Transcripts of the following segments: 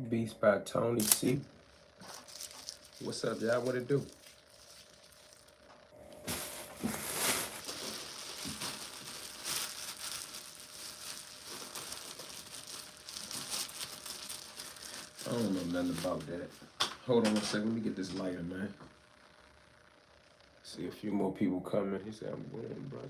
Beats by Tony C. What's up, y'all? What it do? I don't know nothing about that. Hold on a second. Let me get this lighter, man. See a few more people coming. He said, I'm going, brother.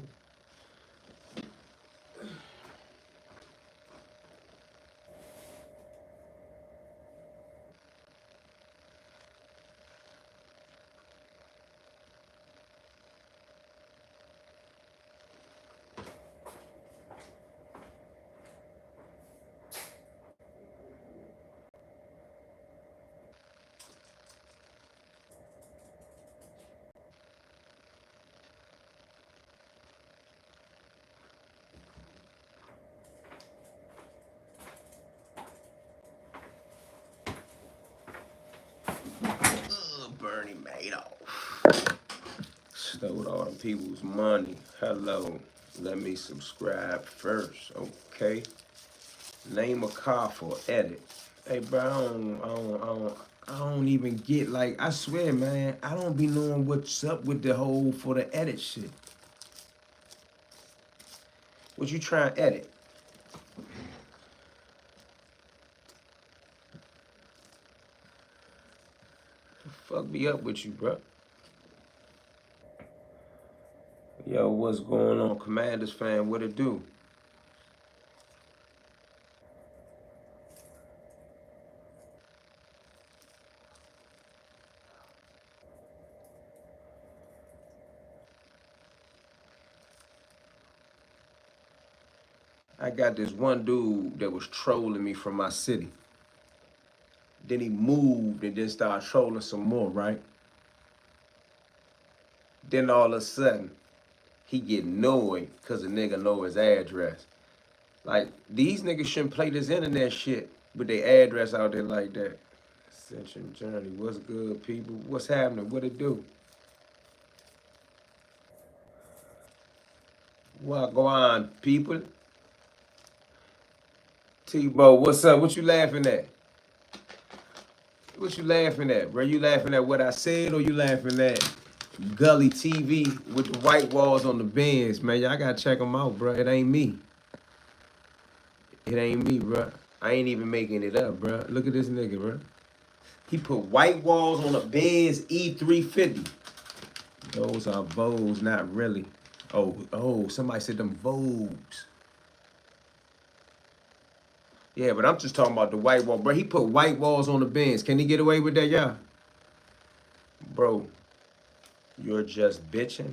Bernie Madoff. Stole all the people's money. Hello. Let me subscribe first, okay? Name a car for edit. Hey, bro, I don't even get, like, I swear, man, I don't be knowing what's up with the whole for the edit shit. What you trying to edit? Fuck me up with you, bro. Yo, what's going on? Commanders fan, what it do? I got this one dude that was trolling me from my city. Then he moved and then started trolling some more, right? Then all of a sudden, he get annoyed because a nigga know his address. Like, these niggas shouldn't play this internet shit with their address out there like that. Ascension Journey, what's good, people? What's happening? What it do? What go on, people? T-Bo, what's up? What you laughing at? What you laughing at, bro? You laughing at what I said or you laughing at Gully TV with the white walls on the Benz, man. Y'all gotta check them out, bro. It ain't me. It ain't me, bro. I ain't even making it up, bro. Look at this nigga, bro. He put white walls on a Benz E350. Those are Vogues, not really. Oh, somebody said them Vogues. Yeah, but I'm just talking about the white wall, bro. He put white walls on the Benz. Can he get away with that, y'all? Bro, you're just bitching.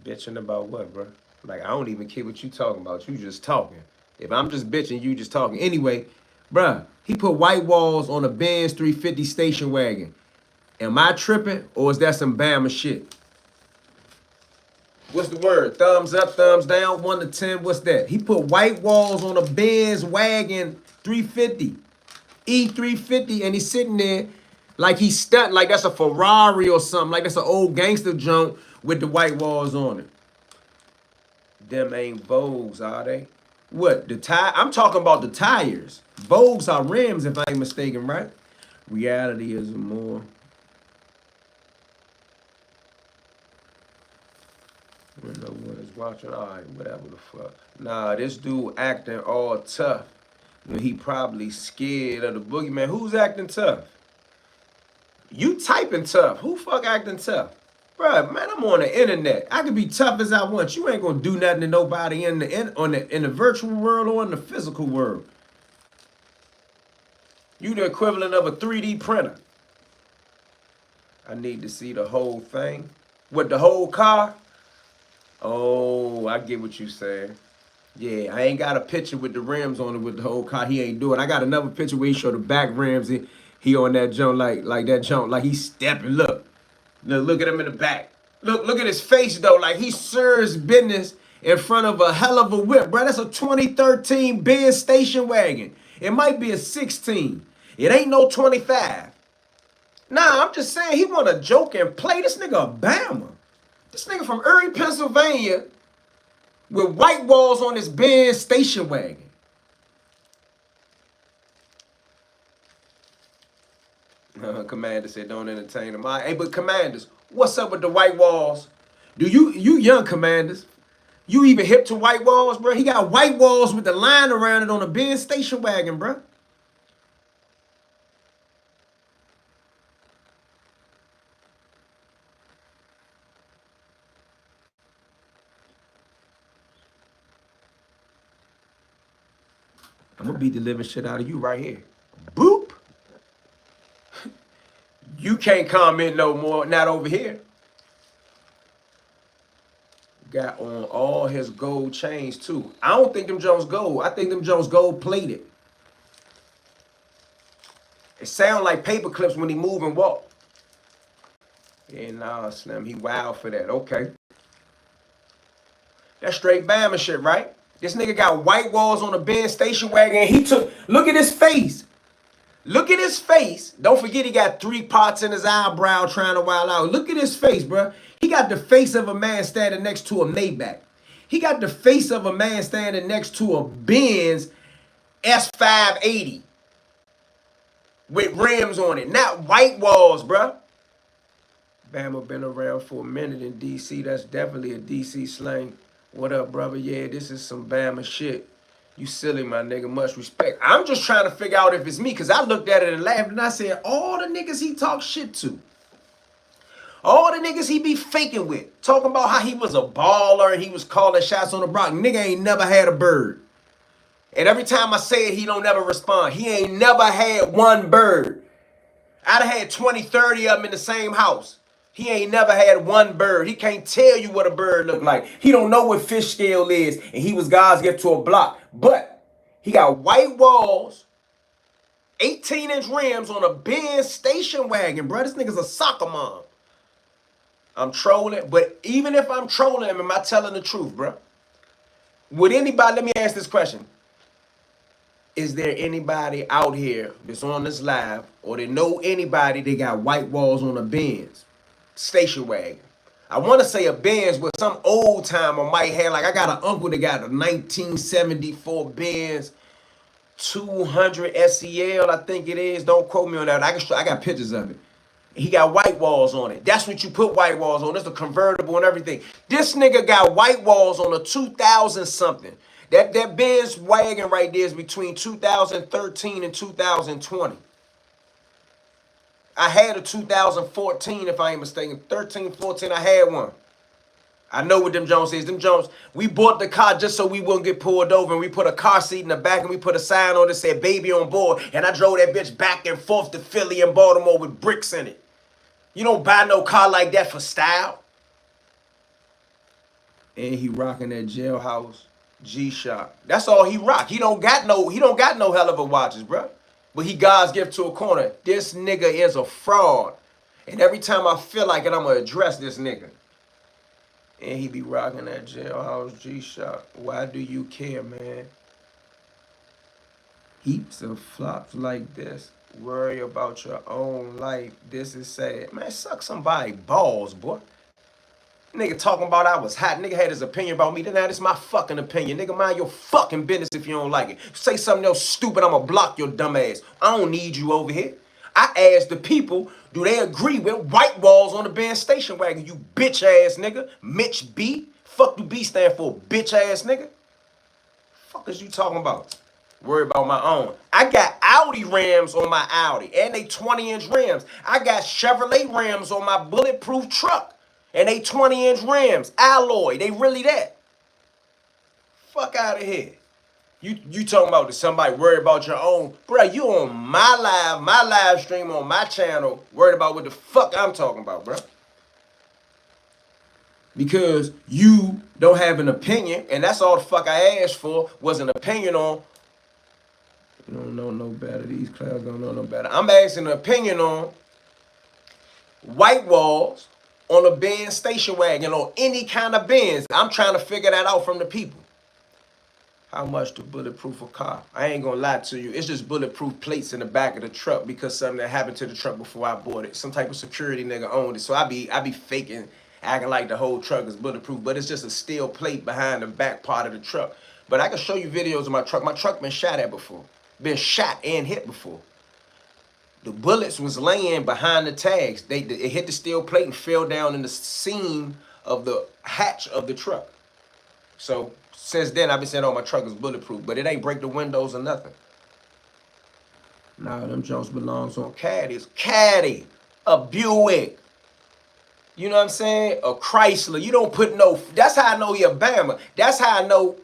Bitching about what, bro? Like, I don't even care what you talking about. You just talking. If I'm just bitching, you just talking. Anyway, bruh, he put white walls on a Benz 350 station wagon. Am I tripping, or is that some Bama shit? What's the word? Thumbs up, thumbs down, 1 to 10. What's that? He put white walls on a Benz wagon 350, E350, and he's sitting there like he's stunned, like that's a Ferrari or something, like that's an old gangster junk with the white walls on it. Them ain't Vogues, are they? What, the tire? I'm talking about the tires. Vogues are rims, if I ain't mistaken, right? Reality is more. No one is watching. All right, whatever the fuck. Nah, this dude acting all tough. He probably scared of the boogeyman. Who's acting tough? You typing tough. Who fuck acting tough? Bruh, man, I'm on the internet. I can be tough as I want. You ain't gonna do nothing to nobody in the virtual world or in the physical world. You the equivalent of a 3D printer. I need to see the whole thing. What, the whole car? Oh, I get what you saying. Yeah, I ain't got a picture with the rims on it with the whole car. He ain't doing. I got another picture where he show the back rims. He on that jump like that jump, like he's stepping. Look at him in the back. Look at his face though, like he serves business in front of a hell of a whip, bro. That's a 2013 Benz station wagon. It might be a 16. It ain't no 25. Nah, I'm just saying he want to joke and play. This nigga a Bama. This nigga from Erie, Pennsylvania, with white walls on his Benz station wagon. Commander said, don't entertain him. Hey, but commanders, what's up with the white walls? Do you young commanders, you even hip to white walls, bro? He got white walls with the line around it on a Benz station wagon, bro. I'm gonna beat the living shit out of you right here. Boop. You can't comment no more, not over here. Got on all his gold chains too. I don't think them Jones gold. I think them Jones gold plated. It sound like paper clips when he move and walk. Yeah, nah, Slim, he wild for that. Okay. That's straight Bama shit, right? This nigga got white walls on a Benz station wagon. And he took, look at his face. Look at his face. Don't forget he got 3 pots in his eyebrow trying to wild out. Look at his face, bro. He got the face of a man standing next to a Maybach. He got the face of a man standing next to a Benz S580 with rims on it. Not white walls, bro. Bama been around for a minute in D.C. That's definitely a D.C. slang. What up, brother? Yeah, this is some Bama shit. You silly, my nigga. Much respect. I'm just trying to figure out if it's me, because I looked at it and laughed, and I said, all the niggas he talk shit to, all the niggas he be faking with, talking about how he was a baller and he was calling shots on the block. Nigga ain't never had a bird. And every time I say it, he don't never respond. He ain't never had one bird. I'd have had 20, 30 of them in the same house. He ain't never had one bird. He can't tell you what a bird look like. He don't know what fish scale is, and he was God's gift to a block. But he got white walls, 18-inch rims on a Benz station wagon, bro. This nigga's a soccer mom. I'm trolling, but even if I'm trolling him, am I telling the truth, bro? Would anybody, let me ask this question. Is there anybody out here that's on this live or they know anybody that got white walls on a Benz station wagon? I want to say a Benz, but some old timer might have. Like, I got an uncle that got a 1974 Benz 200 SEL, I think it is. Don't quote me on that. I got pictures of it. He got white walls on it. That's what you put white walls on. It's a convertible and everything. This nigga got white walls on a 2000 something. That Benz wagon right there is between 2013 and 2020. I had a 2014, if I ain't mistaken. 13, 14, I had one. I know what them Jones is. Them Jones, we bought the car just so we wouldn't get pulled over, and we put a car seat in the back and we put a sign on that said baby on board, and I drove that bitch back and forth to Philly and Baltimore with bricks in it. You don't buy no car like that for style. And he rocking that Jailhouse G-Shock. That's all he rock. He don't got no hell of a watches, bro. But he God's gift to a corner. This nigga is a fraud. And every time I feel like it, I'm gonna address this nigga. And he be rocking that Jailhouse G-Shock. Why do you care, man? Heaps of flops like this. Worry about your own life. This is sad. Man, suck somebody balls, boy. Nigga talking about I was hot. Nigga had his opinion about me. Then now this is my fucking opinion. Nigga, mind your fucking business if you don't like it. Say something else stupid, I'ma block your dumb ass. I don't need you over here. I asked the people, do they agree with white walls on the Benz station wagon? You bitch ass nigga. Mitch B. Fuck do B stand for, bitch ass nigga? Fuck is you talking about? Worry about my own. I got Audi rims on my Audi, and they 20-inch rims. I got Chevrolet rims on my bulletproof truck, and they 20-inch rims. Alloy, they really that. Fuck out of here. You talking about somebody worried about your own? Bro, you on my live stream on my channel, worried about what the fuck I'm talking about, bro. Because you don't have an opinion, and that's all the fuck I asked for was an opinion on. You don't know no better. These clowns don't know no better. I'm asking an opinion on white walls on a Benz station wagon, on any kind of Benz. I'm trying to figure that out from the people. How much to bulletproof a car? I ain't gonna lie to you. It's just bulletproof plates in the back of the truck because something that happened to the truck before I bought it. Some type of security nigga owned it. So I be faking, acting like the whole truck is bulletproof, but it's just a steel plate behind the back part of the truck. But I can show you videos of my truck. My truck been shot at before. Been shot and hit before. The bullets was laying behind the tags. It hit the steel plate and fell down in the seam of the hatch of the truck. So since then, I've been saying, oh, my truck is bulletproof, but it ain't break the windows or nothing. Nah, them Jones belongs on Caddies. Caddy, a Buick. You know what I'm saying? A Chrysler. You don't put no, that's how I know he a Bama. That's how I know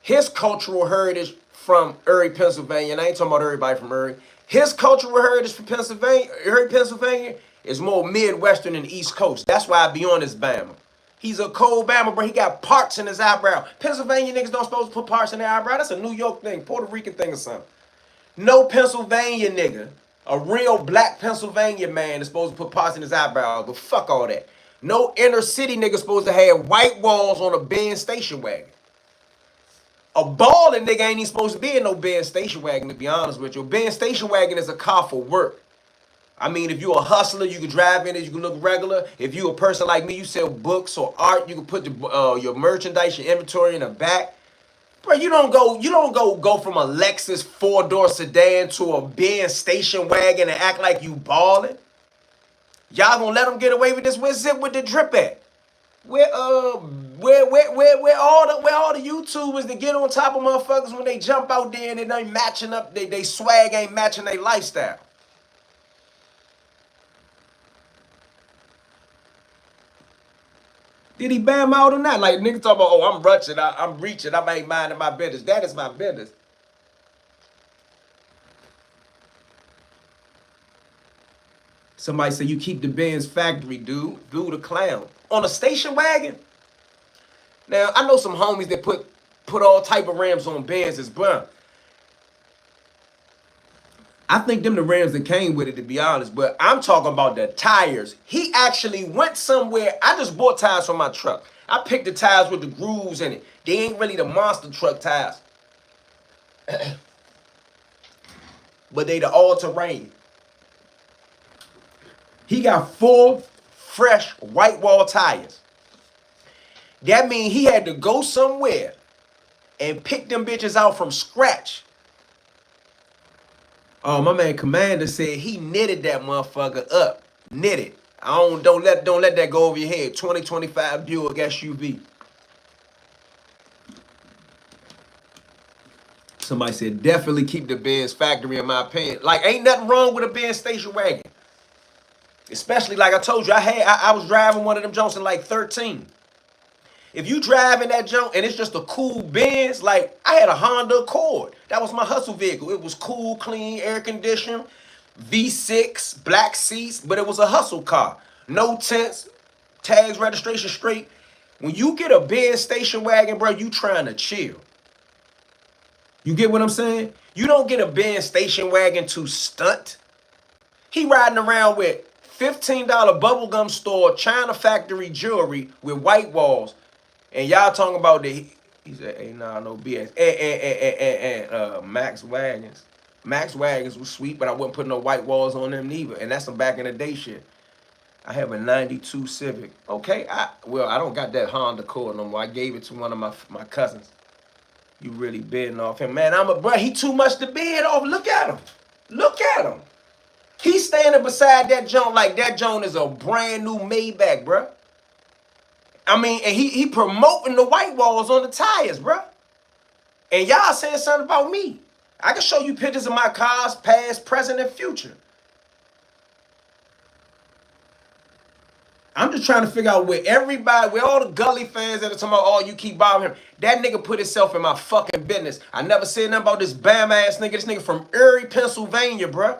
his cultural heritage from Erie, Pennsylvania, and I ain't talking about everybody from Erie. His cultural heritage from Pennsylvania, Erie, Pennsylvania, is more Midwestern than East Coast. That's why I be on this Bama. He's a cold Bama, bro. He got parts in his eyebrow. Pennsylvania niggas don't supposed to put parts in their eyebrow. That's a New York thing, Puerto Rican thing or something. No Pennsylvania nigga, a real black Pennsylvania man is supposed to put parts in his eyebrow, but fuck all that. No inner city nigga supposed to have white walls on a Benz station wagon. A balling nigga ain't even supposed to be in no Benz station wagon, to be honest with you. A Benz station wagon is a car for work. I mean, if you're a hustler, you can drive in it, you can look regular. If you're a person like me, you sell books or art, you can put your merchandise, your inventory in the back. Bro, you don't go from a Lexus 4-door sedan to a Benz station wagon and act like you balling. Y'all gonna let them get away with this? Where's Zip with the drip at? Where all the YouTubers that get on top of motherfuckers when they jump out there and they ain't matching up, they swag ain't matching their lifestyle. Did he bam out or not? Like niggas talk about, oh, I'm reaching, I ain't minding my business. That is my business. Somebody say you keep the Benz factory, dude. Dude, a clown. On a station wagon? Now, I know some homies that put all type of rims on Benz's, bruh. I think them the rims that came with it, to be honest, but I'm talking about the tires. He actually went somewhere. I just bought tires for my truck. I picked the tires with the grooves in it. They ain't really the monster truck tires. But they the all-terrain. He got 4 fresh white wall tires. That means he had to go somewhere and pick them bitches out from scratch. Oh, my man Commander said he knitted that motherfucker up. Knit it. Don't let that go over your head. 2025 Buick SUV. Somebody said definitely keep the Benz factory in my opinion. Like ain't nothing wrong with a Benz station wagon. Especially like I told you, I was driving one of them Jones in like 13. If you driving that junk and it's just a cool Benz, like I had a Honda Accord. That was my hustle vehicle. It was cool, clean, air conditioned, V6, black seats, but it was a hustle car. No tents, tags, registration straight. When you get a Benz station wagon, bro, you trying to chill. You get what I'm saying? You don't get a Benz station wagon to stunt. He riding around with $15 bubblegum store, China factory jewelry with white walls. And y'all talking about he said, hey, nah, no BS. And Max Wagons. Max Wagons was sweet, but I wouldn't put no white walls on them neither. And that's some back in the day shit. I have a 92 Civic. Okay, I don't got that Honda Accord no more. I gave it to one of my cousins. You really bidding off him. Man, bro, he too much to bid off. Look at him. Look at him. He's standing beside that Joan like that Joan is a brand new Maybach, bro. I mean, and he promoting the white walls on the tires, bro. And y'all saying something about me. I can show you pictures of my cars, past, present, and future. I'm just trying to figure out where all the Gully fans that are talking about, oh, you keep bothering him. That nigga put himself in my fucking business. I never said nothing about this bam ass nigga. This nigga from Erie, Pennsylvania, bro.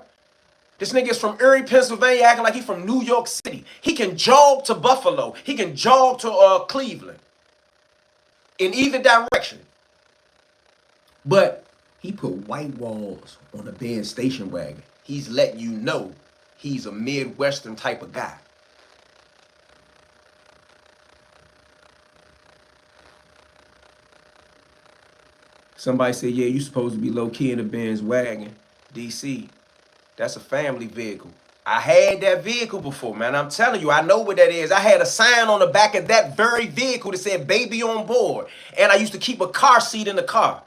This nigga is from Erie, Pennsylvania, acting like he from New York City. He can jog to Buffalo. He can jog to Cleveland. In either direction. But he put white walls on a Benz station wagon. He's letting you know he's a Midwestern type of guy. Somebody said, yeah, you supposed to be low-key in a Benz wagon. DC. That's a family vehicle. I had that vehicle before, man. I'm telling you, I know what that is. I had a sign on the back of that very vehicle that said baby on board. And I used to keep a car seat in the car.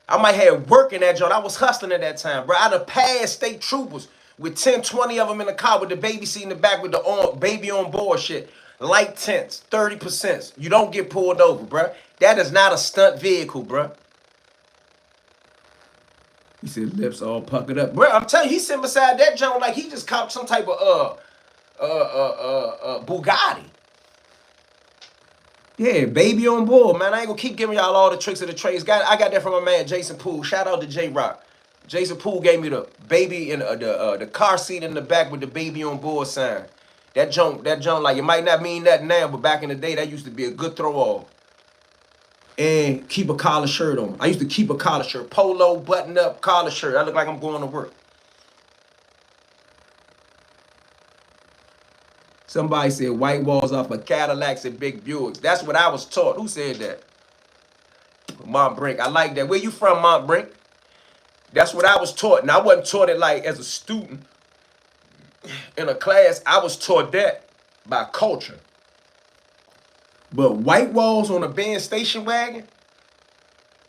I might have work in that joint. I was hustling at that time, bro. I'd have passed state troopers with 10, 20 of them in the car with the baby seat in the back with the baby on board shit. Light tents, 30%. You don't get pulled over, bro. That is not a stunt vehicle, bro. He said lips all puckered up. Bro, I'm telling you, he's sitting beside that joint like he just caught some type of Bugatti. Yeah, baby on board, man. I ain't gonna keep giving y'all all the tricks of the trades. I got that from my man Jason Poole. Shout out to J-Rock. Jason Poole gave me the baby in the car seat in the back with the baby on board sign. That junk, like it might not mean that now, but back in the day, that used to be a good throw off. And keep a collar shirt on. I used to keep a collar shirt, polo, button up, collar shirt. I look like I'm going to work. Somebody said white walls off of Cadillacs and big Buicks. That's what I was taught. Who said that? Mont Brink. I like that. Where you from, Mont Brink? That's what I was taught. And I wasn't taught it like as a student in a class. I was taught that by culture. But white walls on a Benz station wagon,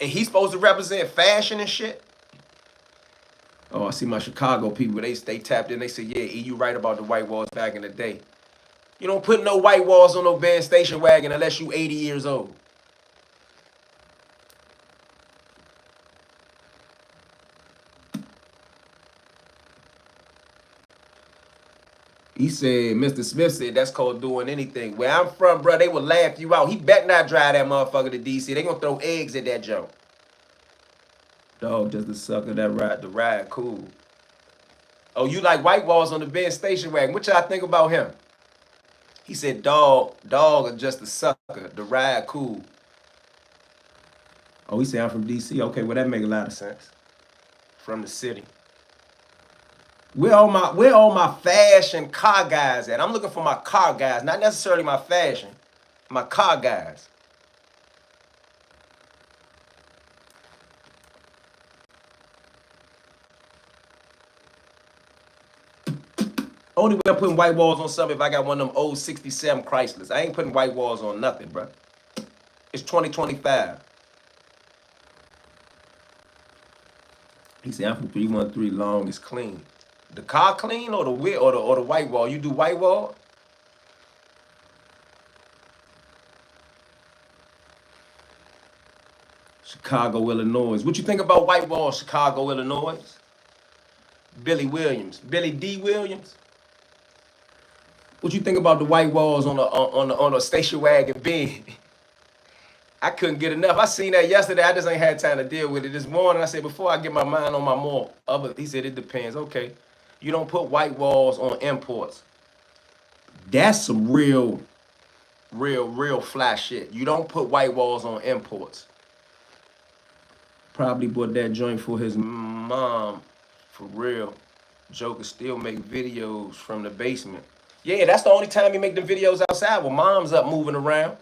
and he's supposed to represent fashion and shit. Oh, I see my Chicago people. They tapped in. They said, yeah, E, you right about the white walls back in the day. You don't put no white walls on no Benz station wagon unless you 80 years old. He said, Mr. Smith said, that's called doing anything. Where I'm from, bro, they will laugh you out. He bet not drive that motherfucker to D.C. They gonna throw eggs at that junk. Dog, just the sucker that ride cool. Oh, you like white walls on the Benz station wagon. What y'all think about him? He said, dog is just a sucker. The ride cool. Oh, he said, I'm from D.C. Okay, well, that make a lot of sense. From the city. Where all my fashion car guys at? I'm looking for my car guys, not necessarily my fashion, my car guys. Only way I'm putting white walls on something if I got one of them old 67 Chryslers. I ain't putting white walls on nothing, bro. It's 2025. He said, I'm from 313 long, it's clean. The car clean or the wheel or the white wall? You do white wall? Chicago, Illinois. What you think about white wall, Chicago, Illinois? Billy Williams, Billy D. Williams. What you think about the white walls on a station wagon bin? I couldn't get enough. I seen that yesterday. I just ain't had time to deal with it this morning. I said before I get my mind on my more other. He said it depends. Okay, you don't put white walls on imports. That's some real fly shit. You don't put white walls on imports. Probably bought that joint for his mom. For real. Joker still make videos from the basement. Yeah, that's the only time he make the videos outside when mom's up moving around.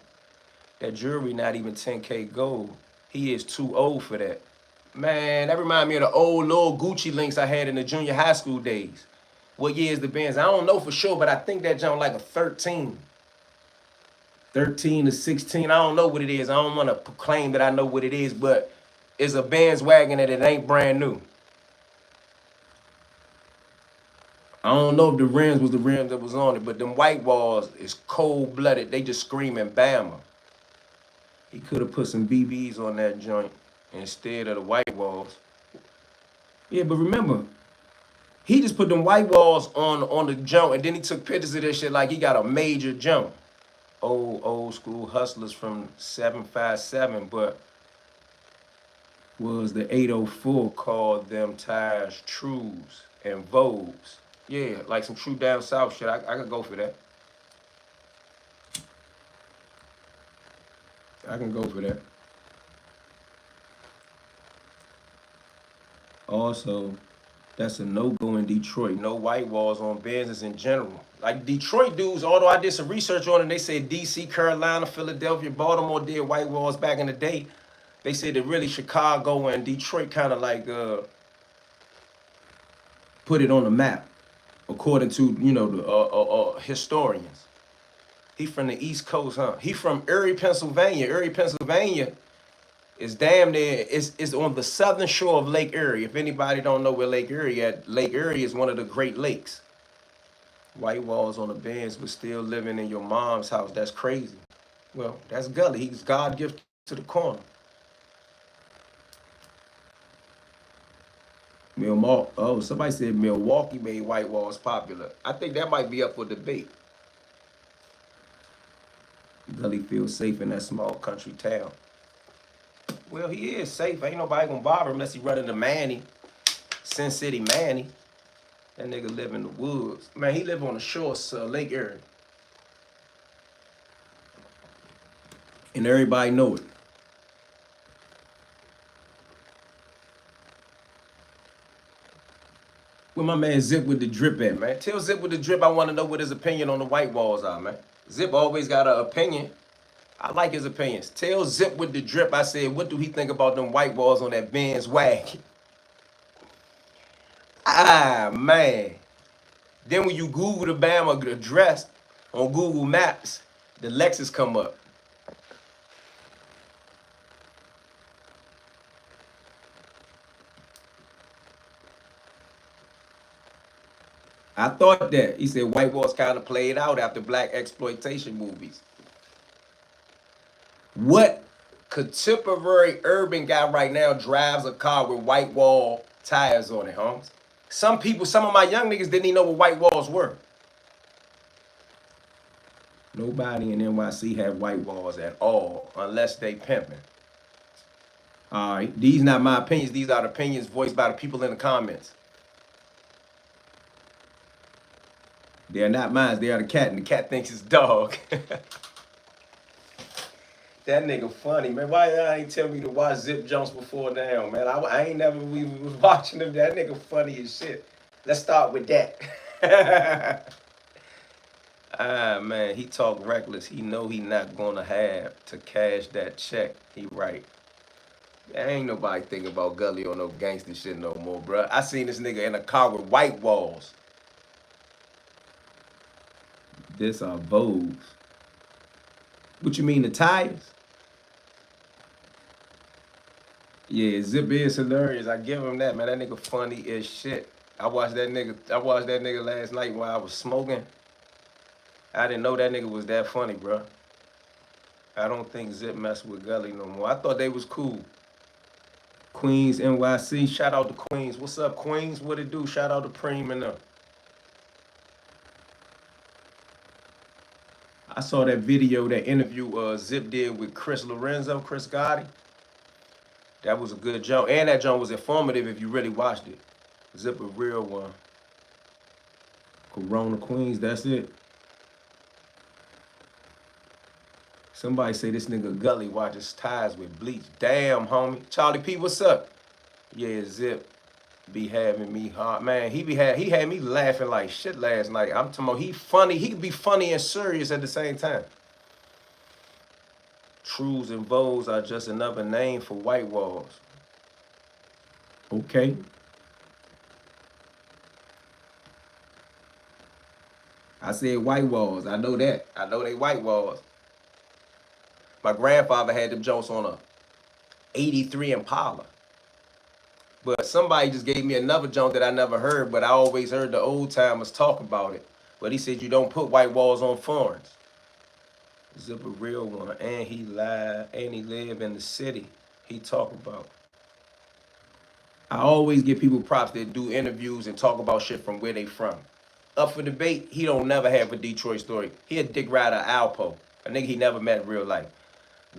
That jewelry not even 10K gold. He is too old for that. Man, that remind me of the old little Gucci links I had in the junior high school days. What year is the Benz? I don't know for sure, but I think that jump like a 13. 13 to 16. I don't know what it is. I don't want to proclaim that I know what it is, but it's a Benz wagon and it ain't brand new. I don't know if the rims was the rims that was on it, but them white walls is cold-blooded. They just screaming Bama. He could have put some BBs on that joint instead of the white walls. Yeah, but remember, he just put them white walls on the jump, and then he took pictures of this shit like he got a major jump. Old school hustlers from 757, but was the 804 called them tires Trues and Vogues. Yeah, like some true down south shit. I could go for that. I can go for that. Also, that's a no-go in Detroit. No white walls on Benzes in general. Like Detroit dudes, although I did some research on it, they said DC, Carolina, Philadelphia, Baltimore did white walls back in the day. They said that really Chicago and Detroit kind of like put it on the map, according to, you know, the historians. He from the East Coast, huh? He from Erie, Pennsylvania. Erie, Pennsylvania is damn near, it's on the southern shore of Lake Erie. If anybody don't know where Lake Erie at, Lake Erie is one of the Great Lakes. White walls on the Benz, but still living in your mom's house. That's crazy. Well, that's Gully. He's God gifted to the corner. Oh, somebody said Milwaukee made white walls popular. I think that might be up for debate. Gully feels safe in that small country town. Well, he is safe. Ain't nobody gonna bother him unless he run into Manny, Sin City Manny. That nigga live in the woods. Man, he live on the shores of Lake Erie. And everybody know it. Where my man Zip with the drip at, man? Tell Zip with the drip I want to know what his opinion on the white walls are, man. Zip always got an opinion. I like his opinions. Tell Zip with the drip I said, what do he think about them white walls on that Benz wagon? Ah, man. Then when you Google the Bama address on Google Maps, the Lexus come up. I thought that. He said white walls kind of played out after black exploitation movies. What contemporary urban guy right now drives a car with white wall tires on it, Holmes? Some people, some of my young niggas didn't even know what white walls were. Nobody in NYC had white walls at all, unless they pimping. All right, these not my opinions. These are the opinions voiced by the people in the comments. They're not mine. They are the cat, and the cat thinks it's dog. That nigga funny, man. Why y'all ain't tell me to watch Zip Jumps before now, man? I ain't never even was watching him. That nigga funny as shit. Let's start with that. Ah, man, he talk reckless. He know he not gonna have to cash that check. He right. Ain't nobody thinking about Gully or no gangster shit no more, bro. I seen this nigga in a car with white walls. This are Vogues. What you mean, the tires? Yeah, Zip is hilarious. I give him that, man. That nigga funny as shit. I watched that nigga last night while I was smoking. I didn't know that nigga was that funny, bro. I don't think Zip messed with Gully no more. I thought they was cool. Queens NYC, shout out to Queens. What's up, Queens? What it do? Shout out to Preem and them. I saw that video, that interview Zip did with Chris Gotti. That was a good joke. And that joke was informative if you really watched it. Zip a real one. Corona Queens, that's it. Somebody say this nigga Gully watches ties with bleach. Damn, homie. Charlie P, what's up? Yeah, Zip be having me hard. Man, he had me laughing like shit last night. I'm talking about he funny. He could be funny and serious at the same time. Trues and Vows are just another name for white walls. Okay. I said white walls. I know that. I know they white walls. My grandfather had them Jones on a 83 Impala. But somebody just gave me another joke that I never heard, but I always heard the old timers talk about it. But he said you don't put white walls on foreigns. Zip a real one, and he lied, and he live in the city he talk about. I always give people props that do interviews and talk about shit from where they from. Up for debate, he don't never have a Detroit story. He a dick rider Alpo, a nigga he never met in real life.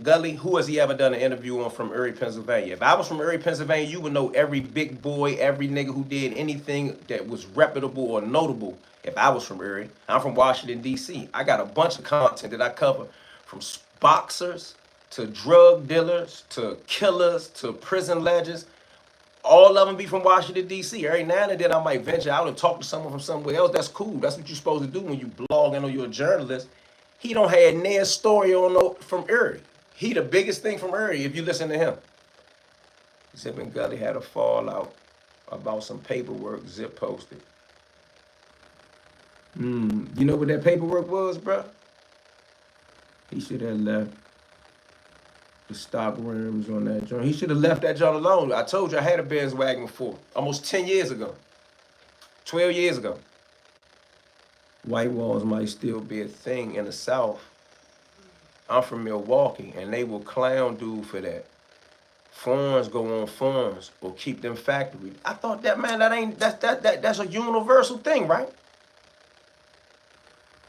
Gully, who has he ever done an interview on from Erie, Pennsylvania? If I was from Erie, Pennsylvania, you would know every big boy, every nigga who did anything that was reputable or notable. If I was from Erie, I'm from Washington, D.C. I got a bunch of content that I cover, from boxers to drug dealers to killers to prison legends. All of them be from Washington, D.C. Every now and then I might venture out and talk to someone from somewhere else. That's cool. That's what you're supposed to do when you blog and you're a journalist. He don't have near story on from Erie. He the biggest thing from Erie if you listen to him. Zip and Gully had a fallout about some paperwork Zip posted. You know what that paperwork was, bro? He should have left the stock rims on that joint. He should have left that joint alone. I told you I had a Benz wagon before, almost 10 years ago, 12 years ago. White walls might still be a thing in the South. I'm from Milwaukee, and they will clown dude for that. Foreigners go on foreigners or keep them factories. I thought that, man, that's a universal thing, right?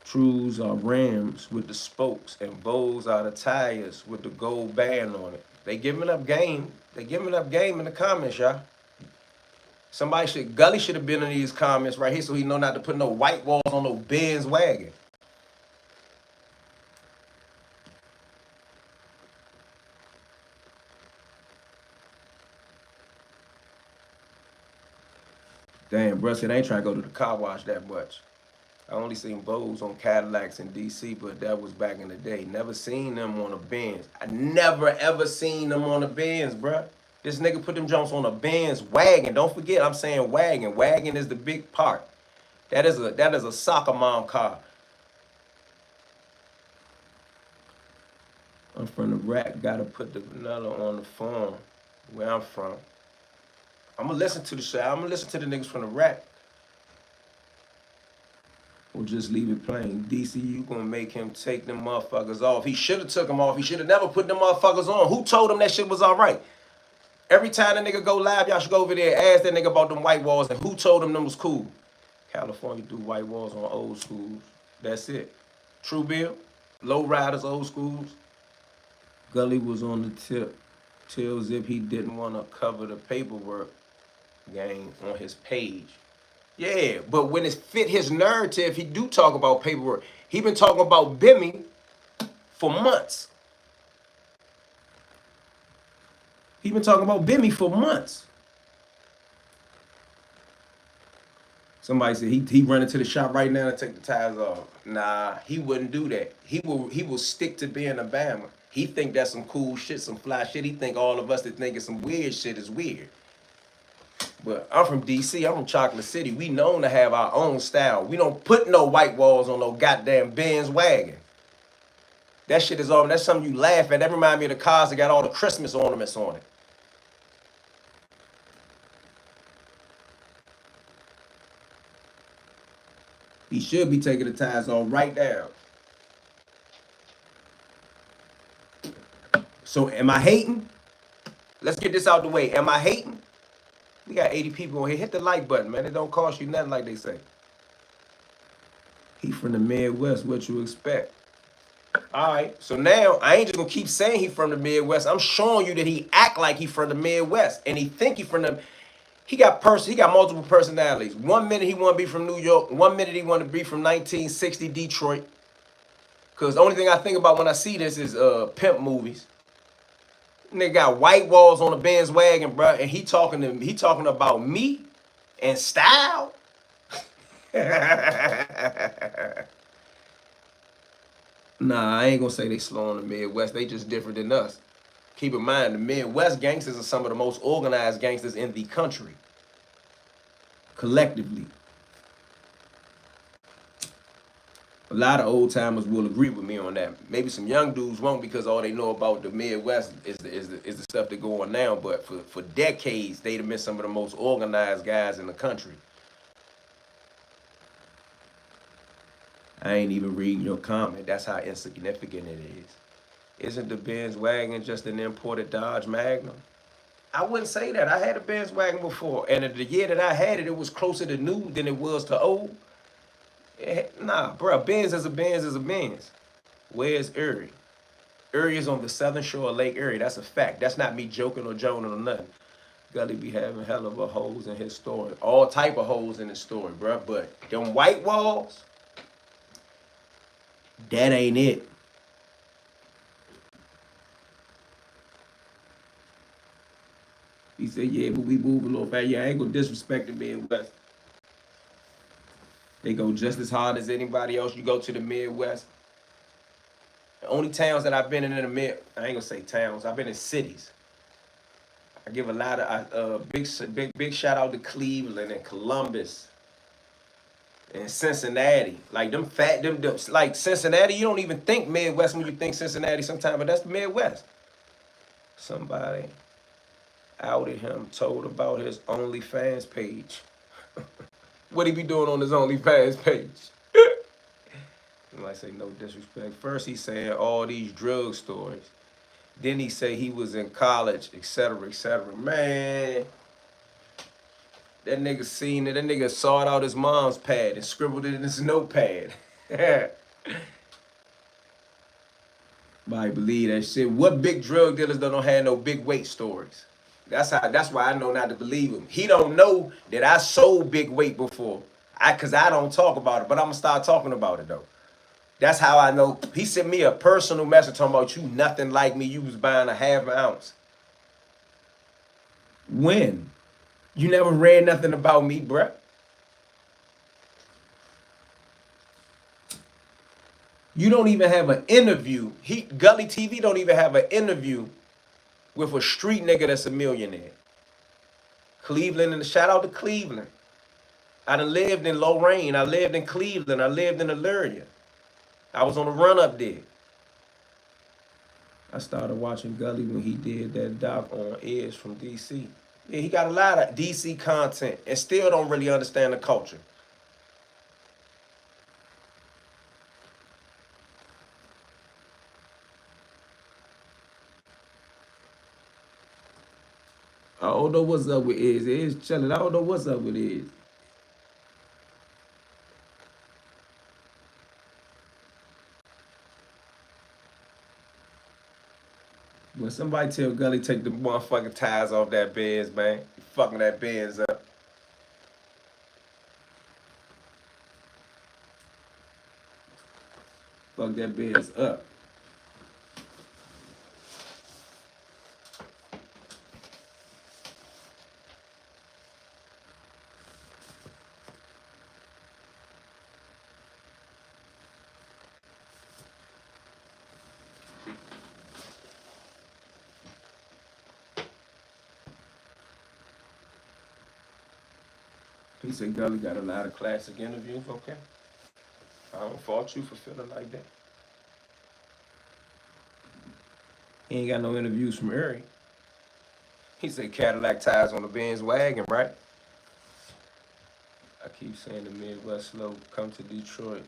Trues are rims with the spokes, and bows are the tires with the gold band on it. They giving up game. They giving up game in the comments, y'all. Gully should have been in these comments right here so he know not to put no white walls on no Benz wagon. Damn, bro said I ain't trying to go to the car wash that much. I only seen Bows on Cadillacs in DC, but that was back in the day. Never seen them on a Benz. I never ever seen them on a Benz, bro. This nigga put them jumps on a Benz wagon. Don't forget, I'm saying wagon. Wagon is the big part. That is a soccer mom car. I'm from the rack. Gotta put the vanilla on the phone. Where I'm from. I'm gonna listen to the shit. I'm gonna listen to the niggas from the rack. Or just leave it plain. DC, you gonna make him take them motherfuckers off. He should have took them off. He should have never put them motherfuckers on. Who told him that shit was all right? Every time the nigga go live, y'all should go over there and ask that nigga about them white walls and who told him them was cool. California do white walls on old schools. That's it. True Bill, low riders, old schools. Gully was on the tip. Tells if he didn't want to cover the paperwork game on his page. Yeah, but when it fit his narrative, he do talk about paperwork. He been talking about Bimmy for months. He been talking about Bimmy for months. Somebody said he run into the shop right now and take the tires off. Nah, he wouldn't do that. He will stick to being a Bama. He think that's some cool shit, some fly shit. He think all of us that think it's some weird shit is weird. But I'm from DC, I'm from Chocolate City. We known to have our own style. We don't put no white walls on no goddamn Benz wagon. That shit is all, that's something you laugh at. That remind me of the cars that got all the Christmas ornaments on it. He should be taking the ties off right now. So am I hating? Let's get this out the way. Am I hating? We got 80 people on here. Hit the like button, man. It don't cost you nothing like they say. He from the Midwest. What you expect? All right. So now I ain't just gonna keep saying he from the Midwest. I'm showing you that he act like he from the Midwest, and he think he from the. He got multiple personalities. 1 minute he want to be from New York. 1 minute he want to be from 1960 Detroit. Cause the only thing I think about when I see this is pimp movies. And they got white walls on the Benz wagon, bro, and he talking about me and style. Nah, I ain't gonna say they slow in the Midwest. They just different than us. Keep in mind, the Midwest gangsters are some of the most organized gangsters in the country. Collectively. A lot of old timers will agree with me on that. Maybe some young dudes won't because all they know about the Midwest is the stuff that go on now. But for decades, they've been some of the most organized guys in the country. I ain't even reading your comment. That's how insignificant it is. Isn't the Benz wagon just an imported Dodge Magnum? I wouldn't say that. I had a Benz wagon before, and the year that I had it, it was closer to new than it was to old. Nah, bro, Benz is a Benz is a Benz. Where's Erie? Erie is on the southern shore of Lake Erie. That's a fact. That's not me joking or joning or nothing. Gully be having hell of a holes in his story. All type of holes in his story, bro. But them white walls, that ain't it. He said, yeah, but we move a little fast. Yeah, I ain't gonna disrespect the Midwest. They go just as hard as anybody else. You go to the Midwest. The only towns that I've been in the I ain't gonna say towns. I've been in cities. I give a lot of big shout out to Cleveland and Columbus and Cincinnati. Like them like Cincinnati. You don't even think Midwest when you think Cincinnati sometimes, but that's the Midwest. Somebody outed him, told about his OnlyFans page. What he be doing on his OnlyFans page? You might say no disrespect. First he saying all these drug stories. Then he say he was in college, etc., etc. Man, that nigga seen it. That nigga sawed out his mom's pad and scribbled it in his notepad. I believe that shit. What big drug dealers don't have no big weight stories? That's why I know not to believe him. He don't know that I sold big weight before. Cause I don't talk about it, but I'm gonna start talking about it though. That's how I know. He sent me a personal message talking about you nothing like me. You was buying a half an ounce. When? You never read nothing about me, bruh. You don't even have an interview. Gully TV don't even have an interview with a street nigga that's a millionaire. Cleveland, and shout out to Cleveland. I done lived in Lorraine. I lived in Cleveland. I lived in Illyria. I was on the run up there. I started watching Gully when he did that doc on Edge from DC. Yeah, he got a lot of DC content and still don't really understand the culture. I don't know what's up with Edge. Edge chilling. I don't know what's up with Edge. When somebody tell Gully take the motherfucking tires off that Benz, man, you fucking that Benz up. Fuck that Benz up. He said Gully got a lot of classic interviews. Okay. I don't fault you for feeling like that. He ain't got no interviews from Erie. He said Cadillac tires on the Benz wagon, right? keep saying the Midwest slow. Come to Detroit.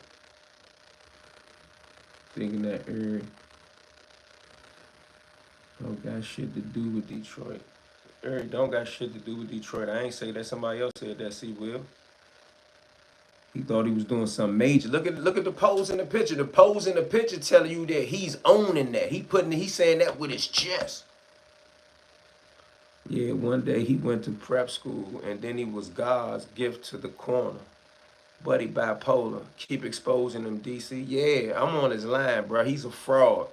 Thinking that area don't got shit to do with Detroit. Area don't got shit to do with Detroit. I ain't say that. Somebody else said that. See, Will. He thought he was doing something major. Look at the pose in the picture. The pose in the picture telling you that he's owning that. He's saying that with his chest. Yeah, one day he went to prep school and then he was God's gift to the corner. Buddy bipolar. Keep exposing him, DC. Yeah, I'm on his line, bro. He's a fraud.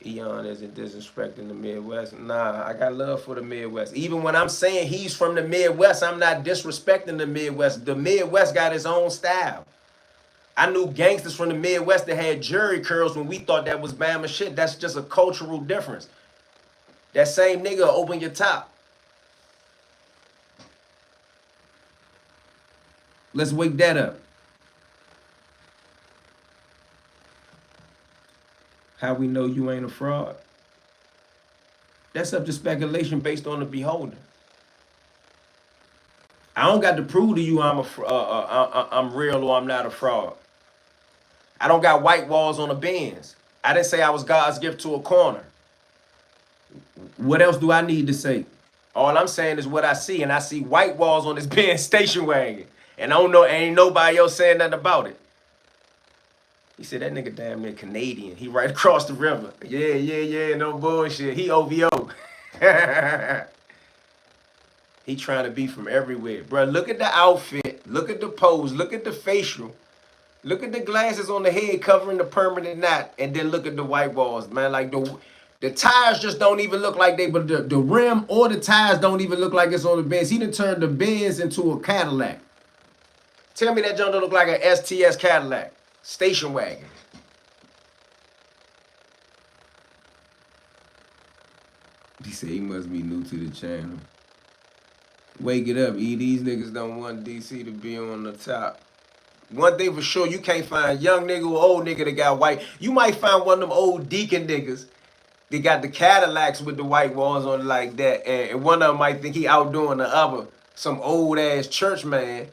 Eon isn't disrespecting the Midwest. Nah, I got love for the Midwest. Even when I'm saying he's from the Midwest, I'm not disrespecting the Midwest. The Midwest got its own style. I knew gangsters from the Midwest that had jury curls when we thought that was Bama shit. That's just a cultural difference. That same nigga will open your top. Let's wake that up. How we know you ain't a fraud? That's up to speculation based on the beholder. I don't got to prove to you I'm real or I'm not a fraud. I don't got white walls on the Benz. I didn't say I was God's gift to a corner. What else do I need to say? All I'm saying is what I see, and I see white walls on this Benz station wagon. And I don't know, ain't nobody else saying nothing about it. He said, that nigga damn near Canadian. He right across the river. Yeah, no bullshit. He OVO. He trying to be from everywhere. Bro, look at the outfit. Look at the pose. Look at the facial. Look at the glasses on the head covering the permanent knot. And then look at the white walls, man. Like the tires just don't even look like but the rim or the tires don't even look like it's on the Benz. He done turned the Benz into a Cadillac. Tell me that junk don't look like an STS Cadillac. Station wagon. He said he must be new to the channel. Wake it up, E. These niggas don't want DC to be on the top. One thing for sure, you can't find young nigga or old nigga that got white. You might find one of them old deacon niggas that got the Cadillacs with the white walls on it like that. And one of them might think he outdoing the other. Some old ass church man.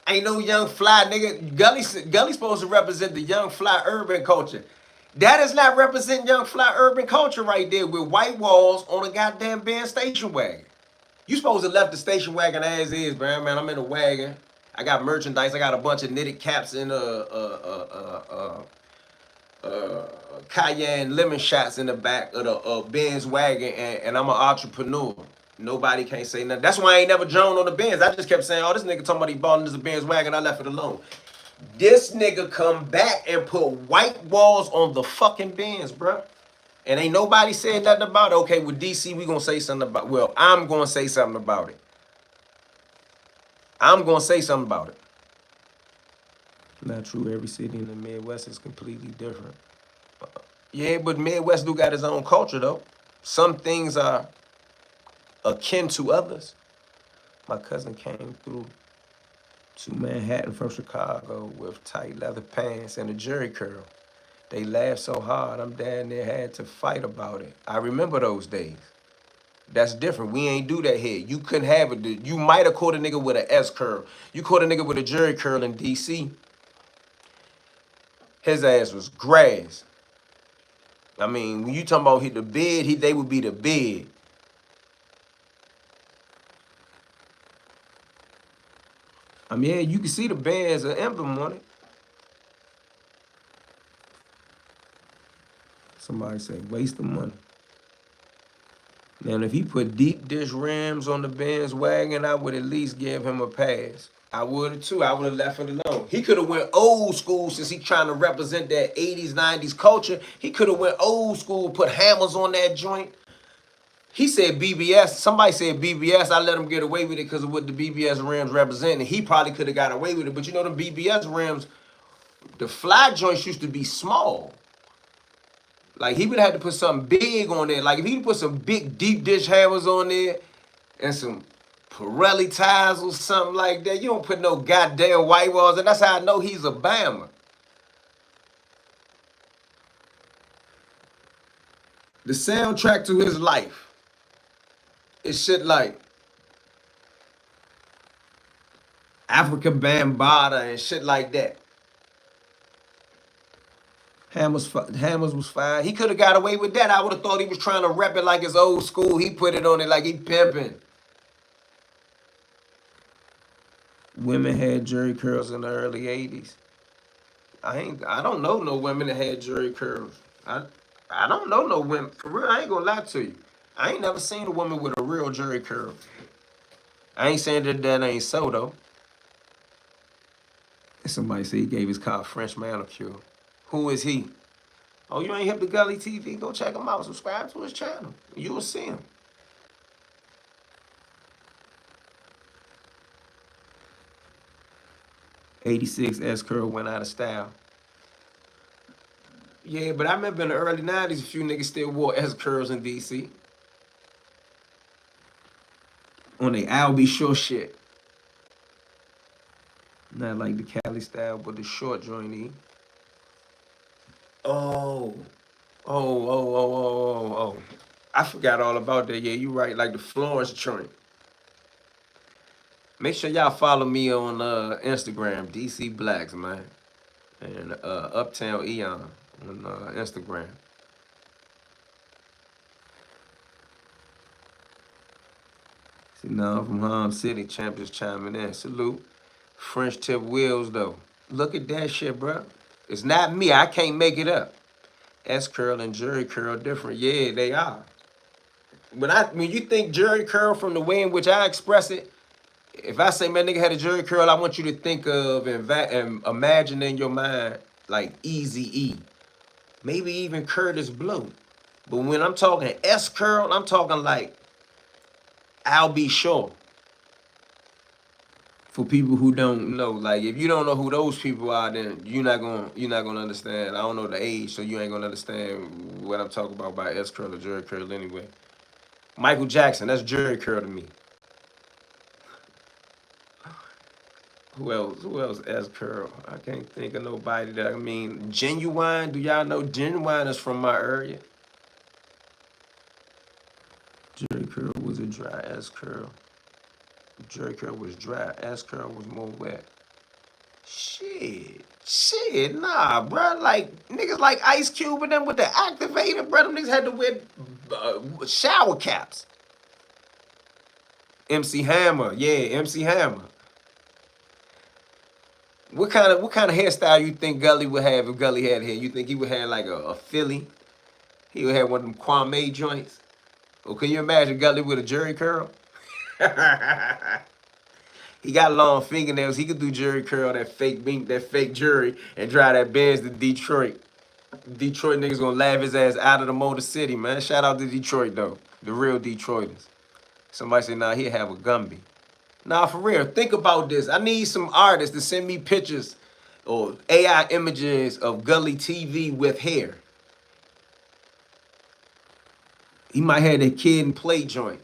Ain't no young fly nigga. Gully's supposed to represent the young fly urban culture. That is not representing young fly urban culture right there with white walls on a goddamn Benz station wagon. You supposed to left the station wagon as is, man. I'm in a wagon. I got merchandise. I got a bunch of knitted caps and cayenne lemon shots in the back of the Benz wagon, and I'm an entrepreneur. Nobody can't say nothing. That's why I ain't never droned on the Benz. I just kept saying, oh, this nigga talking about he bought into the Benz wagon. I left it alone. This nigga come back and put white walls on the fucking Benz, bro. And ain't nobody said nothing about it. Okay, with DC, we gonna say something about it. Well, I'm gonna say something about it. I'm gonna say something about it. Not true. Every city in the Midwest is completely different. Yeah, but Midwest do got its own culture, though. Some things are akin to others. My cousin came through to Manhattan from Chicago with tight leather pants and a jerry curl. They laughed so hard, I'm down there had to fight about it. I remember those days. That's different. We ain't do that here. You couldn't have it. You might have caught a nigga with an S curl. You caught a nigga with a jerry curl in DC. His ass was grass. I mean, when you talking about hit the bed, they would be the bed. I mean, yeah, you can see the Benz an emblem on it. Somebody say, waste of money. Now, if he put deep dish rims on the Benz wagon, I would at least give him a pass. I would too. I would have left it alone. He could have went old school since he trying to represent that 80s, 90s culture. He could have went old school, put hammers on that joint. He said BBS. Somebody said BBS. I let him get away with it because of what the BBS rims represented. He probably could have got away with it. But you know, the BBS rims, the fly joints used to be small. Like, he would have had to put something big on there. Like, if he put some big deep dish hammers on there and some Pirelli tires or something like that, you don't put no goddamn white walls. And that's how I know he's a Bama. The soundtrack to his life is shit like, African Bambaataa and shit like that. Hammers was fine. He could have got away with that. I would have thought he was trying to rep it like it's old school. He put it on it like he pimping. Women had jerry curls in the early 80s. I don't know no women that had jerry curls. I don't know no women. For real, I ain't gonna lie to you. I ain't never seen a woman with a real jerry curl. I ain't saying that ain't so though. Somebody said he gave his car a French manicure. Who is he? Oh, you ain't hip to Gully TV? Go check him out. Subscribe to his channel. You will see him. '86 S curl went out of style. Yeah, but I remember in the early '90s, a few niggas still wore S curls in DC. On the I'll be sure shit. Not like the Cali style, but the short jointy. Oh. Oh. I forgot all about that. Yeah, you right. Like the Florence joint. Make sure y'all follow me on Instagram, DC Blacks, man. And Uptown Eon on Instagram. See, now I'm from Harlem City. Champ just chiming in. Salute. French tip wheels, though. Look at that shit, bro. It's not me. I can't make it up. S curl and jerry curl different. Yeah, they are. When you think jerry curl from the way in which I express it, if I say my nigga had a jerry curl, I want you to think of and imagine in your mind like Easy E, maybe even Curtis Blow. But when I'm talking S curl, I'm talking like I'll be sure. For people who don't know, like if you don't know who those people are, then you're not gonna understand. I don't know the age, so you ain't gonna understand what I'm talking about by S curl or jerry curl anyway. Michael Jackson, that's jerry curl to me. Who else? Who else? S curl. I can't think of nobody that I mean. Genuine. Do y'all know Genuine is from my area? Jerry curl was a dry S curl. Jerry curl was dry. S curl was more wet. Shit, nah, bro. Like niggas like Ice Cube and them with the activator, bro. Them niggas had to wear shower caps. MC Hammer, yeah, MC Hammer. What kind of hairstyle you think Gully would have if Gully had hair? You think he would have like a Philly? He would have one of them Kwame joints? Or can you imagine Gully with a jerry curl? He got long fingernails. He could do jerry curl, that fake jury, and drive that Benz to Detroit. Detroit niggas gonna laugh his ass out of the Motor City, man. Shout out to Detroit though, the real Detroiters. Somebody say, nah, he'll have a Gumby. Nah, for real, think about this. I need some artists to send me pictures or AI images of Gully TV with hair. He might have that Kid and Play joint.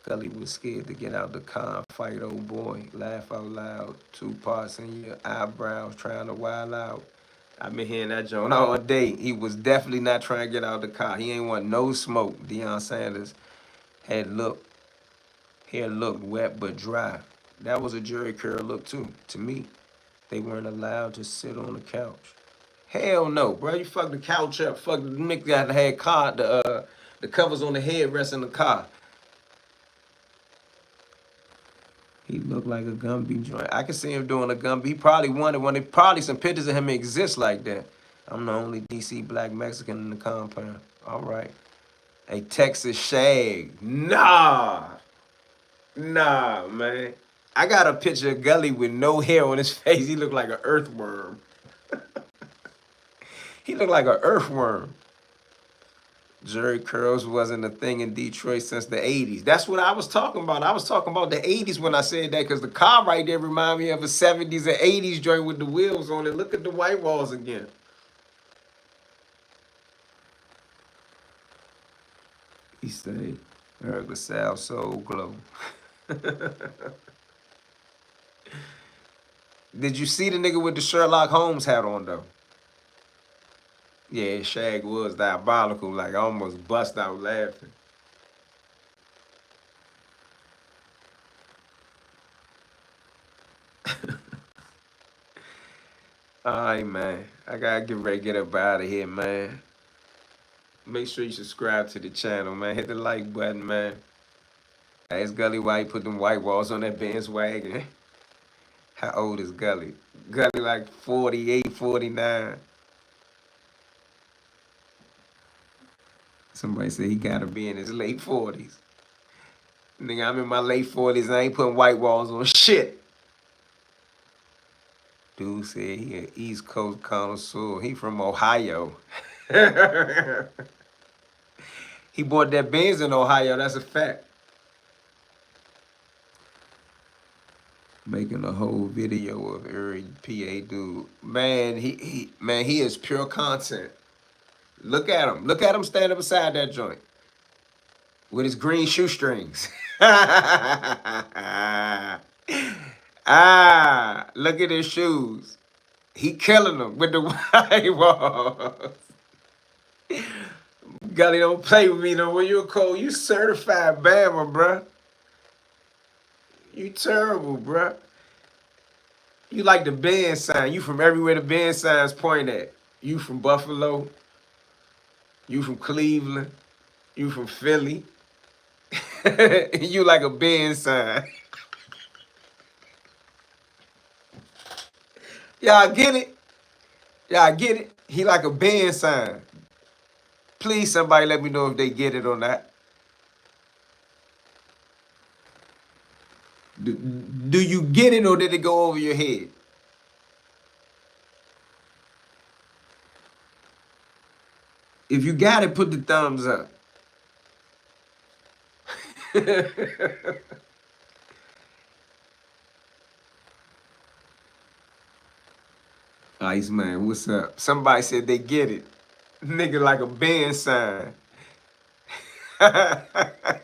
Gully was scared to get out the car and fight, old boy. Laugh out loud. 2 parts in your eyebrows, trying to wild out. I've been hearing that joint all day. He was definitely not trying to get out the car. He ain't want no smoke. Deion Sanders hair looked wet but dry. That was a jerry curl look too, to me. They weren't allowed to sit on the couch. Hell no, bro. You fuck the couch up. Fuck the nigga that had the covers on the headrest in the car. He looked like a Gumby joint. I can see him doing a Gumby. He probably wanted one. There probably some pictures of him exist like that. I'm the only DC black Mexican in the compound. All right. A Texas shag. Nah, man. I got a picture of Gully with no hair on his face. He looked like an earthworm. He looked like an earthworm. Jerry curls wasn't a thing in Detroit since the 80s. That's what I was talking about. I was talking about the 80s when I said that because the car right there reminded me of a 70s and 80s joint with the wheels on it. Look at the white walls again. He said, Eric LaSalle Soul Glow. Did you see the nigga with the Sherlock Holmes hat on though? Yeah, Shag was diabolical. Like I almost bust out laughing. Alright, man. I gotta get ready to get up out of here, man. Make sure you subscribe to the channel, man. Hit the like button, man. Ask Gully why he put them white walls on that Benz wagon. How old is Gully? Gully like 48, 49. Somebody said he gotta be in his late 40s. Nigga, I'm in my late 40s and I ain't putting white walls on shit. Dude said he an East Coast connoisseur. He from Ohio. He bought that Benz in Ohio, that's a fact. Making a whole video of every PA dude. Man, he is pure content. Look at him. Look at him standing beside that joint. With his green shoestrings. Look at his shoes. He killing them with the white walls. Gully, don't play with me no more. You cold. You certified Bama, bruh. You terrible, bruh. You like the band sign. You from everywhere the band signs point at. You from Buffalo. You from Cleveland. You from Philly. You like a band sign. Y'all get it? Y'all get it? He like a band sign. Please, somebody let me know if they get it or not. Do you get it or did it go over your head? If you got it, put the thumbs up. Iceman, what's up? Somebody said they get it. Nigga like a band sign. That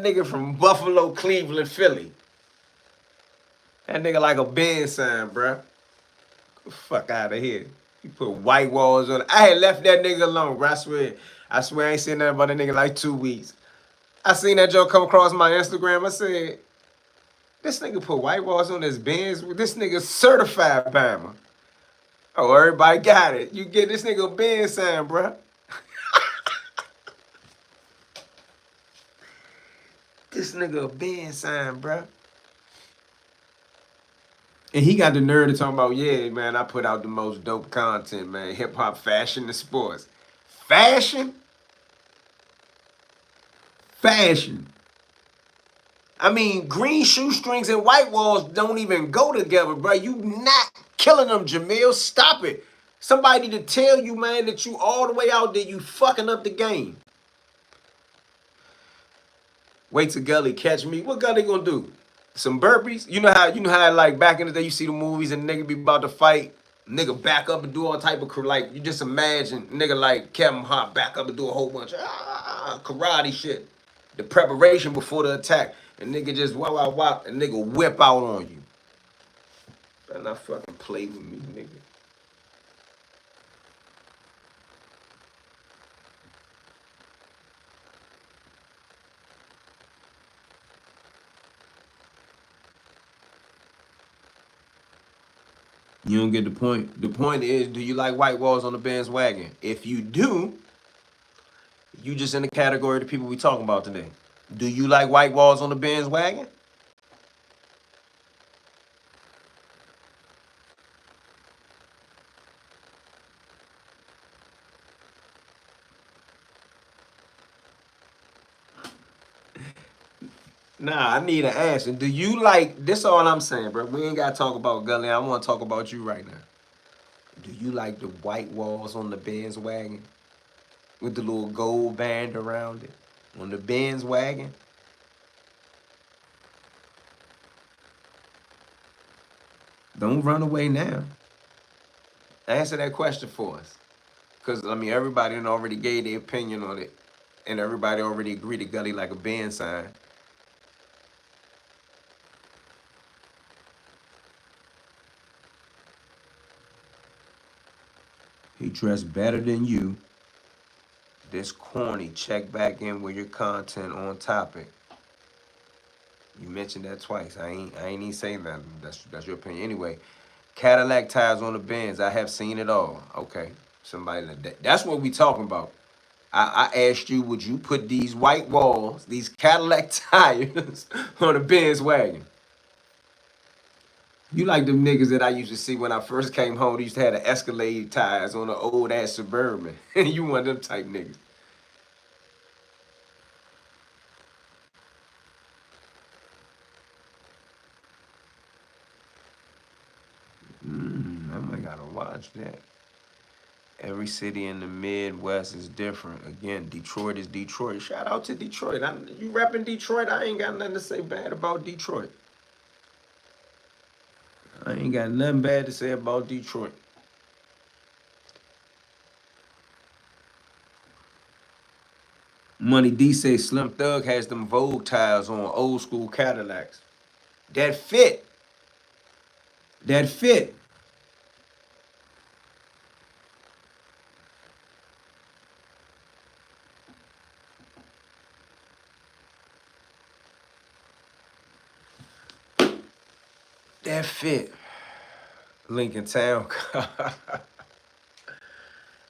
nigga from Buffalo, Cleveland, Philly. That nigga like a band sign, bruh. Fuck out of here. You put white walls on it. I had left that nigga alone, bro. I swear. I swear I ain't seen nothing about that nigga like 2 weeks. I seen that joke come across my Instagram. I said, this nigga put white walls on his Benz. This nigga certified Bama. Oh, everybody got it. You get this nigga a Benz sign, bruh. This nigga a Benz sign, bruh. And he got the nerve to talk about, yeah, man, I put out the most dope content, man. Hip hop, fashion, and sports. Fashion? Fashion. I mean, green shoestrings and white walls don't even go together, bro. You not killing them, Jamil. Stop it. Somebody to tell you, man, that you all the way out there, you fucking up the game. Wait till Gully catch me. What Gully gonna do? Some burpees? You know how like back in the day you see the movies and nigga be about to fight, nigga back up and do all type of like you just imagine nigga like Kevin Hart back up and do a whole bunch of karate shit. The preparation before the attack. And nigga just wow and nigga whip out on you. Better not fucking play with me, nigga. You don't get the point. The point is, do you like white walls on the bandwagon? If you do, you just in the category of the people we talking about today. Do you like white walls on the bandwagon? Nah, I need an answer. Do you like, this all I'm saying, bro. We ain't got to talk about Gully. I want to talk about you right now. Do you like the white walls on the Benz wagon? With the little gold band around it? On the Benz wagon? Don't run away now. Answer that question for us. Because, I mean, everybody already gave their opinion on it. And everybody already agreed to Gully like a band sign. He dressed better than you. This corny. Check back in with your content on topic. You mentioned that twice. I ain't even saying that. That's your opinion. Anyway, Cadillac tires on the Benz. I have seen it all. Okay. Somebody that's what we talking about. I asked you, would you put these white walls, these Cadillac tires on a Benz wagon? You like them niggas that I used to see when I first came home. They used to have the Escalade tires on the old ass Suburban. You one of them type niggas. I might gotta watch that. Every city in the Midwest is different. Again, Detroit is Detroit. Shout out to Detroit. You repping Detroit? I ain't got nothing to say bad about Detroit. I ain't got nothing bad to say about Detroit. Money D say Slim Thug has them Vogue tires on old school Cadillacs. That fit. That fit. That fit. Lincoln Town.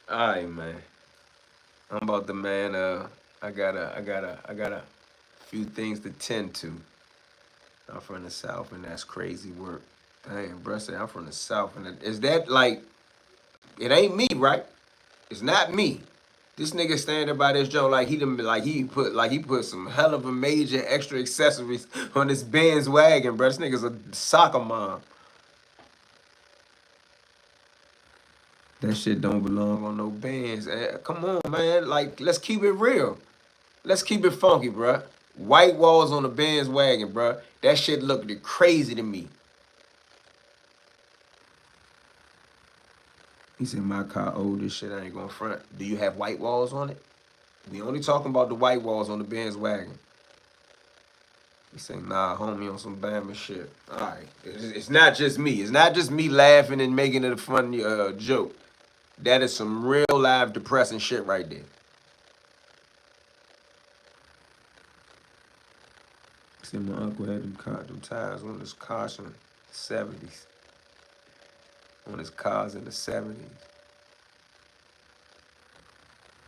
Alright, man. I'm about to, man, I got a few things to tend to. I'm from the South, and that's crazy work. Dang, bro, say I'm from the South, and is that like, it ain't me, right? It's not me. This nigga standing by this joint like he put some hell of a major extra accessories on this Benz wagon, bro. This nigga's a soccer mom. That shit don't belong on no Benz. Come on, man. Like, let's keep it real. Let's keep it funky, bro. White walls on the Benz wagon, bro. That shit looked crazy to me. He said, my car old as shit, I ain't gonna front. Do you have white walls on it? We only talking about the white walls on the Benz wagon. He said, nah, homie, on some Bama shit. All right. It's not just me. It's not just me laughing and making it a funny joke. That is some real live depressing shit right there. He said, my uncle had them tires on his cars in the 70s. On his cars in the 70s.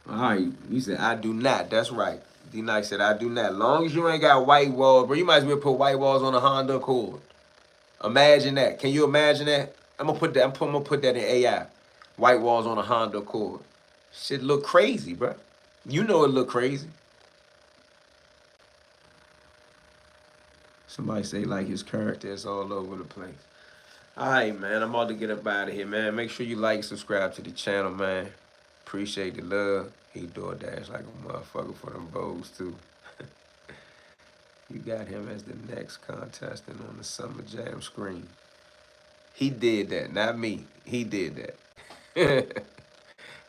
All right, you said, I do not. That's right. D-Nice said, I do not. Long as you ain't got white walls, bro, you might as well put white walls on a Honda Accord. Imagine that. Can you imagine that? I'm gonna put that in AI. White walls on a Honda Accord. Shit look crazy, bro. You know it look crazy. Somebody say like his character is all over the place. All right, man. I'm about to get up out of here, man. Make sure you like, subscribe to the channel, man. Appreciate the love. He DoorDash like a motherfucker for them bows, too. You got him as the next contestant on the Summer Jam screen. He did that, not me. He did that.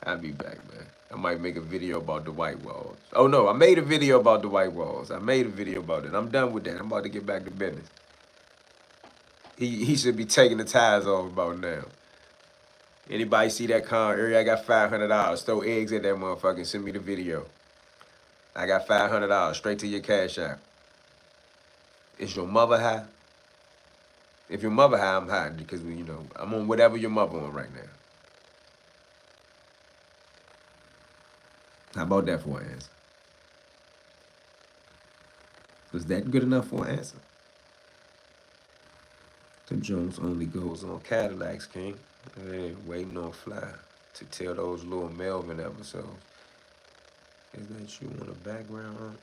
I'll be back, man. I might make a video about the white walls. Oh, no, I made a video about the white walls. I made a video about it. I'm done with that. I'm about to get back to business. He should be taking the tires off about now. Anybody see that car? Area, I got $500. Throw eggs at that motherfucker and send me the video. I got $500 straight to your cash app. Is your mother high? If your mother high, I'm high because, you know, I'm on whatever your mother on right now. How about that for an answer? Was that good enough for an answer? The Jones only goes on Cadillacs, King. Hey, waiting on Fly to tell those little Melvin episodes. Is that you on the background?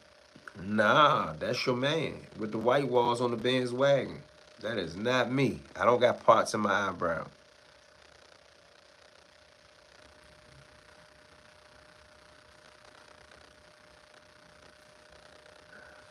Nah, that's your man with the white walls on the Benz wagon. That is not me. I don't got parts in my eyebrow.